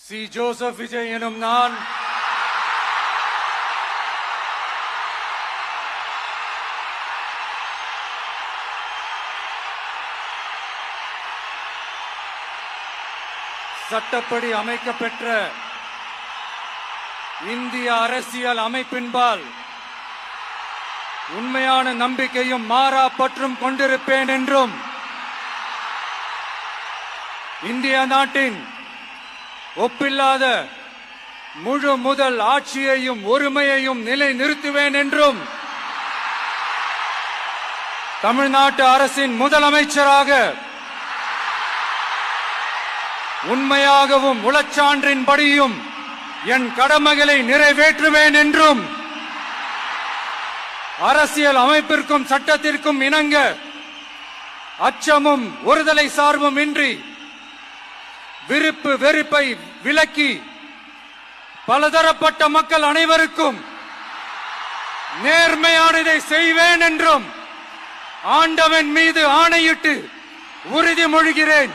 C. Joseph Vijay எனும் நான் சட்டப்படி அமைக்கப்பெற்ற இந்திய அரசியல் அமைப்பின்பால் உண்மையான நம்பிக்கையும் மாறா பற்றும் கொண்டிருப்பேன் என்றும் இந்திய நாட்டின் ஒப்பில்லாத முழு முதல் ஆட்சியையும் ஒருமையையும் நிலை நிறுத்துவேன் என்றும் தமிழ்நாட்டு அரசின் முதலமைச்சராக உண்மையாகவும் உளச்சான்றின்படியும் என் கடமைகளை நிறைவேற்றுவேன் என்றும் அரசியல் அமைப்பிற்கும் சட்டத்திற்கும் இணங்க அச்சமும் ஒருதலை சார்பும் இன்றி விருப்பு வெறுப்பை விலக்கி பலதரப்பட்ட மக்கள் அனைவருக்கும் நேர்மையானதை செய்வேன் என்றும் ஆண்டவன் மீது ஆணையிட்டு உறுதிமொழிகிறேன்.